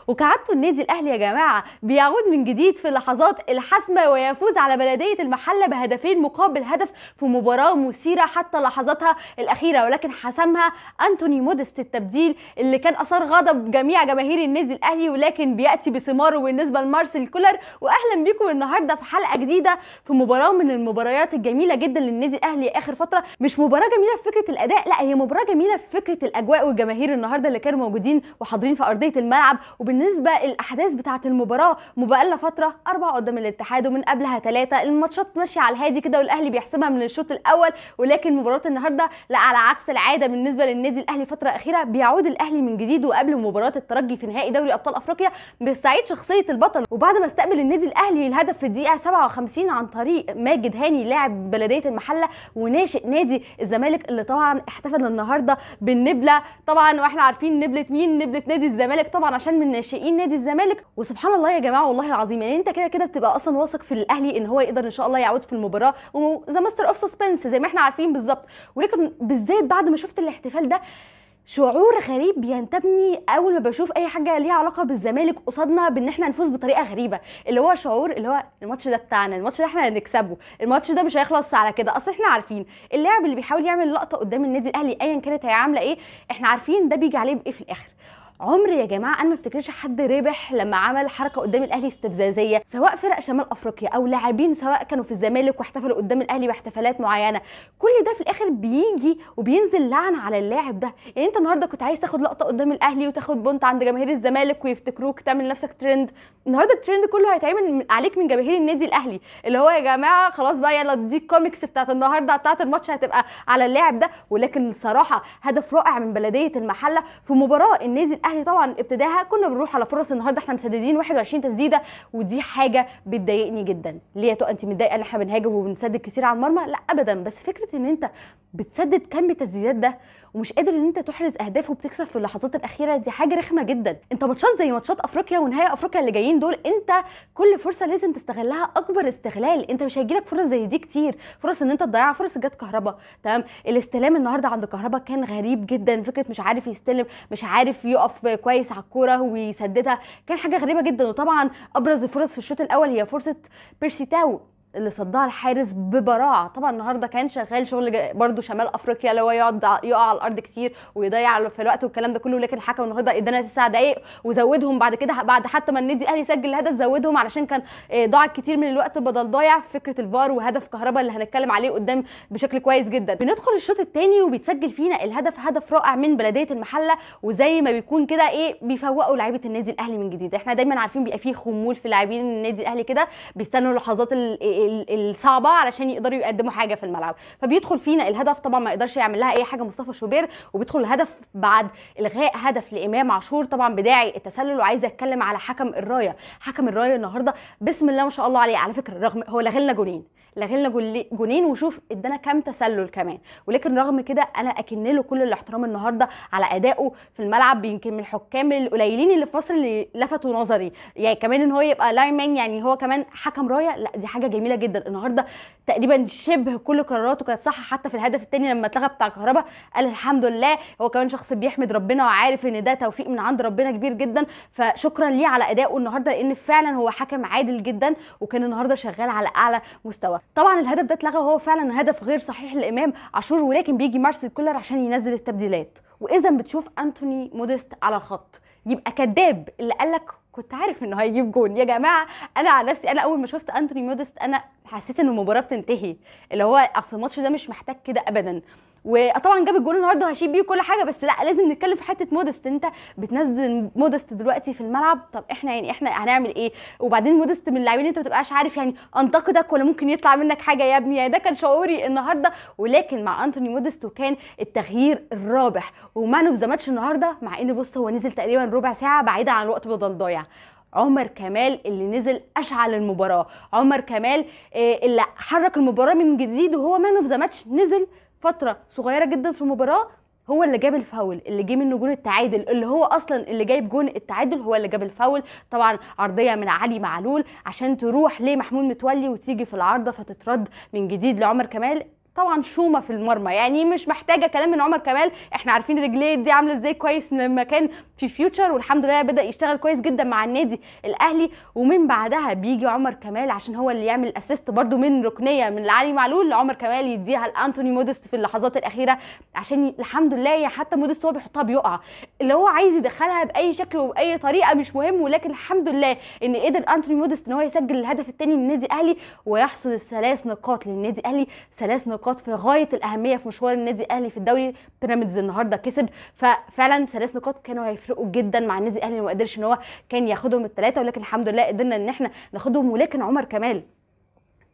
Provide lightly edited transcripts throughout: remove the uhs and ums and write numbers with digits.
وكعادته النادي الاهلي يا جماعه بيعود من جديد في اللحظات الحاسمه ويفوز على بلديه المحله بهدفين مقابل هدف في مباراه مثيره حتى لحظاتها الاخيره، ولكن حسمها انتوني موديست التبديل اللي كان اثار غضب جميع جماهير النادي الاهلي، ولكن بياتي بثماره بالنسبه لمارسيل كولر. واهلا بيكم النهارده في حلقه جديده في مباراه من المباريات الجميله جدا للنادي الاهلي اخر فتره. مش مباراه جميله في فكره الاداء، لا هي مباراه جميله في فكره الاجواء والجماهير النهارده اللي كانوا موجودين وحاضرين في ارضيه الملعب. وبالنسبه للاحداث بتاعه المباراه بقالنا فتره 4 قدام الاتحاد ومن قبلها 3، الماتشات ماشيه على الهادي كده والاهلي بيحسمها من الشوط الاول، ولكن مباراه النهارده لا، على عكس العاده بالنسبه للنادي الاهلي فتره اخيره بيعود الاهلي من جديد. وقبل مباراه الترجي في نهائي دوري ابطال افريقيا بيستعيد شخصيه البطل، وبعد ما استقبل النادي الاهلي الهدف في الدقيقه 57 عن طريق ماجد هاني لاعب بلديه المحله وناشئ نادي الزمالك اللي طبعا احتفل النهارده بالنبله. طبعا واحنا عارفين نبله مين، نبله نادي الزمالك طبعا عشان من ناشئين نادي الزمالك. وسبحان الله يا جماعه والله العظيم، يعني انت كده كده بتبقى اصلا واثق في الاهلي ان هو يقدر ان شاء الله يعود في المباراه وذا ماستر اوف سسبنس زي ما احنا عارفين بالظبط، ولكن بالذات بعد ما شفت الاحتفال ده شعور غريب بينتابني اول ما بشوف اي حاجه ليها علاقه بالزمالك قصادنا بان احنا نفوز بطريقه غريبه، اللي هو شعور اللي هو الماتش ده بتاعنا، الماتش ده احنا هنكسبه، الماتش ده مش هيخلص على كده. اصل احنا عارفين اللاعب اللي بيحاول يعمل لقطه قدام النادي الاهلي ايا كانت هي عامله ايه، احنا عارفين ده بيجي عليه بايه في الاخر. عمري يا جماعه انا ما افتكرش حد ربح لما عمل حركه قدام الاهلي استفزازيه، سواء فرق شمال افريقيا او لاعبين سواء كانوا في الزمالك واحتفلوا قدام الاهلي باحتفالات معينه، كل ده في الاخر بيجي وبينزل لعن على اللاعب ده. يعني انت النهارده كنت عايز تاخد لقطه قدام الاهلي وتاخد بونت عند جماهير الزمالك ويفتكروك تعمل نفسك ترند، النهارده الترند كله هيتعمل عليك من جماهير النادي الاهلي، اللي هو يا جماعه خلاص بقى يلا دي الكوميكس بتاعت النهارده بتاعت الماتش هتبقى على اللاعب ده. ولكن الصراحه هدف رائع من بلديه المحله في مباراه النادي الاهلي طبعا ابتداها كنا بنروح على فرص، النهارده احنا مسددين 21 تسديده، ودي حاجه بتضايقني جدا. ليه يا تو انت متضايقه ان احنا بنهاجم وبنسدد كتير على المرمى؟ لا ابدا، بس فكره ان انت بتسدد كم التسديدات ده ومش قادر ان انت تحرز اهداف وبتكسب في اللحظات الاخيره، دي حاجه رخمه جدا. انت ماتشات زي ماتشات افريقيا ونهائي افريقيا اللي جايين دول انت كل فرصه لازم تستغلها اكبر استغلال، انت مش هيجيلك فرص زي دي كتير، فرص ان انت تضيعها، فرص جت كهربا تمام. الاستلام النهارده عند كهربا كان غريب جدا، فكره مش عارف يستلم، مش عارف يقف كويس على الكوره ويسددها، كان حاجه غريبه جدا. وطبعا ابرز الفرص في الشوط الاول هي فرصه بيرسي تاو اللي صدها الحارس ببراعه. طبعا النهارده كان شغال شغل برده شمال افريقيا اللي هو يقع على الارض كتير ويضيع في الوقت والكلام ده كله، لكن الحكم النهارده ادانا 9 دقائق وزودهم بعد كده، بعد حتى ما النادي الاهلي سجل الهدف زودهم علشان كان ضاع كتير من الوقت بدل ضايع في فكره الفار وهدف كهربا اللي هنتكلم عليه قدام بشكل كويس جدا. بندخل الشوط الثاني وبيتسجل فينا الهدف، هدف رائع من بلديه المحله، وزي ما بيكون كده ايه بيفوقوا لعيبه النادي الاهلي من جديد. احنا دايما عارفين بيبقى فيه خمول في لاعبين النادي الاهلي كده، بيستنوا اللحظات الصعبه علشان يقدروا يقدموا حاجه في الملعب، فبيدخل فينا الهدف. طبعا ما يقدرش يعمل لها اي حاجه مصطفى شوبير، وبيدخل الهدف بعد الغاء هدف لامام عاشور طبعا بداعي التسلل. وعايزه اتكلم على حكم الرايه، حكم الرايه النهارده بسم الله ما شاء الله عليه، على فكره رغم هو لغى لنا جونين وشوف ادانا كام تسلل كمان، ولكن رغم كده انا اكن له كل الاحترام النهارده على ادائه في الملعب. يمكن من الحكام القليلين اللي في مصر اللي لفتوا نظري، يعني كمان ان هو يبقى لاينمان، يعني هو كمان حكم رايه، لا دي حاجه جميله جدا. النهارده تقريبا شبه كل قراراته كانت صح، حتى في الهدف الثاني لما اتلغى بتاع كهربا قال الحمد لله، هو كمان شخص بيحمد ربنا وعارف ان ده توفيق من عند ربنا كبير جدا، فشكرا ليه على ادائه النهارده لان فعلا هو حكم عادل جدا وكان النهارده شغال على اعلى مستوى. طبعا الهدف ده اتلغى وهو فعلا هدف غير صحيح لامام عاشور، ولكن بيجي مارسيل كولر عشان ينزل التبديلات، واذا بتشوف انتوني موديست على الخط يبقى كذاب اللي قالك كنت عارف انه هيجيب جون. يا جماعه انا على نفسي انا اول ما شفت انتوني موديست انا حسيت ان المباراه بتنتهي، اللي هو اصل الماتش ده مش محتاج كده ابدا. وطبعا جاب الجول النهارده وهشيل بيه كل حاجه، بس لا لازم نتكلم في حته موديست. انت بتنزل موديست دلوقتي في الملعب، طب احنا هنعمل ايه؟ وبعدين موديست من اللاعبين انت ما بتبقاش عارف يعني انتقدك ولا ممكن يطلع منك حاجه يا ابني، يعني ده كان شعوري النهارده. ولكن مع انتوني موديست وكان التغيير الرابح ومان اوف ذا ماتش النهارده، مع ان بص هو نزل تقريبا ربع ساعه بعيدا عن الوقت بدل ضايع. عمر كمال اللي نزل اشعل المباراه، عمر كمال اللي حرك المباراه من جديد وهو مان اوف ذا ماتش، نزل فتره صغيره جدا في المباراه هو اللي جاب الفاول اللي جه منه جون التعادل، اللي هو اصلا اللي جايب جون التعادل هو اللي جاب الفاول. طبعا عرضيه من علي معلول عشان تروح لمحمود متولي وتيجي في العارضه فتترد من جديد لعمر كمال. طبعا شومه في المرمى، يعني مش محتاجه كلام من عمر كمال. احنا عارفين رجليه دي عامله ازاي كويس لما كان في فيوتشر، والحمد لله بدا يشتغل كويس جدا مع النادي الاهلي. ومن بعدها بيجي عمر كمال عشان هو اللي يعمل اسيست برده من ركنيه من علي معلول لعمر كمال يديها لانتوني مودست في اللحظات الاخيره، عشان الحمد لله حتى مودست هو بيحطها بيقع، اللي هو عايز يدخلها باي شكل وباي طريقه مش مهم، ولكن الحمد لله ان قدر انتوني مودست ان هو يسجل الهدف الثاني للنادي الاهلي ويحصل الثلاث نقاط للنادي الاهلي، 3 نقاط في غايه الاهميه في مشوار النادي الاهلي في الدوري. بيراميدز النهارده كسب، ففعلا 3 نقاط كانوا هيفرقوا جدا مع النادي الاهلي، وما قدرش ان هو كان ياخدهم الثلاثه، ولكن الحمد لله قدرنا ان احنا ناخدهم. ولكن عمر كمال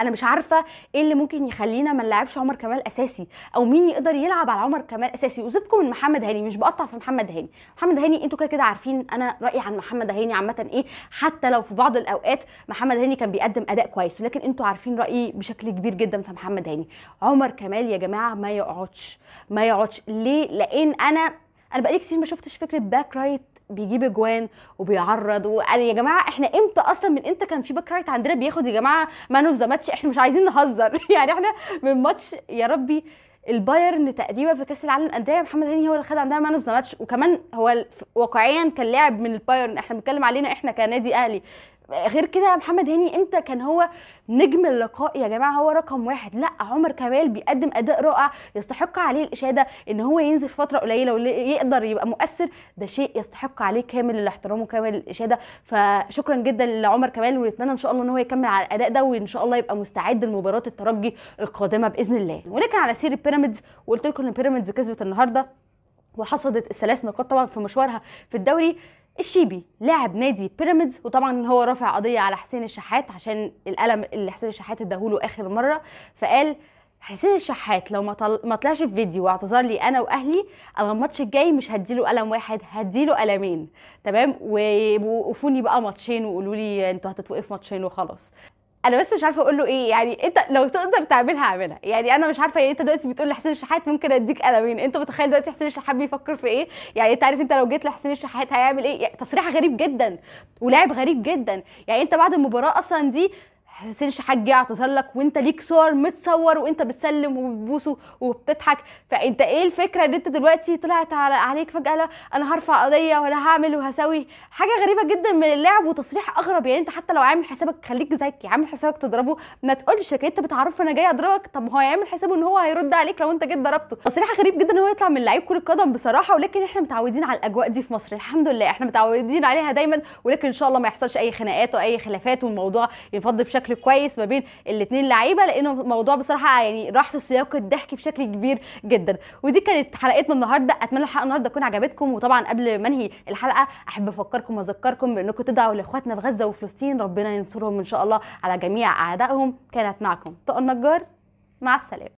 انا مش عارفه ايه اللي ممكن يخلينا ما نلعبش عمر كمال اساسي، او مين يقدر يلعب على عمر كمال اساسي. وسيبكم من محمد هاني، مش بقطع في محمد هاني. محمد هاني انتوا كده كده عارفين انا رايي عن محمد هاني عامه ايه، حتى لو في بعض الاوقات محمد هاني كان بيقدم اداء كويس، ولكن انتوا عارفين رايي بشكل كبير جدا في محمد هاني. عمر كمال يا جماعه ما يقعدش ليه؟ لان انا بقالي كتير ما شفتش فكره باك رايت بيجيب اجوان وبيعرض. وانا يا جماعه احنا امتى اصلا من امتى كان في باك رايت عندنا بياخد يا جماعه مان اوف ذا ماتش؟ احنا مش عايزين نهزر يعني احنا من ماتش يا ربي البايرن تقريبا في كاس العالم للانديه محمد هاني هو اللي خد عندنا مان اوف ذا ماتش، وكمان هو واقعيا كان لاعب من البايرن، احنا بنتكلم علينا احنا كنادي اهلي. غير كده محمد هاني امتى كان هو نجم اللقاء يا جماعه؟ هو رقم 1. لا عمر كمال بيقدم اداء رائع يستحق عليه الاشاده، ان هو ينزل في فتره قليله ويقدر يبقى مؤثر، ده شيء يستحق عليه كامل الاحترام وكامل الاشاده. فشكرا جدا لعمر كمال، ونتمنى ان شاء الله ان هو يكمل على الاداء ده، وان شاء الله يبقى مستعد لمباراه الترجي القادمه باذن الله. ولكن على سيره بيراميدز، وقلت لكم ان بيراميدز كسبت النهارده وحصدت ال3 نقاط طبعا في مشوارها في الدوري. الشيبي لاعب نادي بيراميدز، وطبعا هو رافع قضيه على حسين الشحات عشان القلم اللي حسين الشحات اداهوله اخر مره، فقال حسين الشحات لو ما طلعش في فيديو واعتذر لي انا واهلي، انا الماتش الجاي مش هديله قلم واحد، هديله قلمين، تمام؟ ووقفوني بقى ماتشين وقولوا لي انتوا هتتوقف ماتشين وخلاص. انا بس مش عارفه اقول له ايه، يعني انت لو تقدر تعملها اعملها. يعني انا مش عارفه، يعني انت دلوقتي بتقول لحسين الشحات ممكن اديك قلمين، انت متخيل دلوقتي حسين الشحات بيفكر في ايه؟ يعني انت عارف انت لو جيت لحسين الشحات هيعمل ايه؟ يعني تصريح غريب جدا ولاعب غريب جدا. يعني انت بعد المباراه اصلا دي حسين الشحات جه اعتذر لك، وانت ليك صور متصور وانت بتسلم وبتبوسه وبتضحك، فانت ايه الفكره ان انت دلوقتي طلعت عليك فجاه لا انا هرفع قضيه ولا هعمل وهسوي؟ حاجه غريبه جدا من اللاعب وتصريح اغرب. يعني انت حتى لو عامل حسابك خليك ذكي، عامل حسابك تضربه ما تقولش انت بتعرفه انا جاي اضربك، طب هو هيعمل حسابه ان هو هيرد عليك لو انت جيت ضربته. تصريح غريب جدا ان هو يطلع من لعيب كره قدم بصراحه، ولكن احنا متعودين على الاجواء دي في مصر الحمد لله، احنا متعودين عليها دايما. ولكن ان شاء الله ما يحصلش اي خناقات واي خلافات، والموضوع ينفض بشكل كويس ما بين الاثنين لعيبه، لانه الموضوع بصراحه يعني راح في سياق الضحك بشكل كبير جدا. ودي كانت حلقتنا النهارده، اتمنى الحلقه النهارده تكون عجبتكم. وطبعا قبل ما انهي الحلقه احب افكركم واذكركم بانكم تدعوا لاخواتنا في غزه وفلسطين، ربنا ينصرهم ان شاء الله على جميع اعدائهم. كانت معكم طاقه النجار، مع السلامه.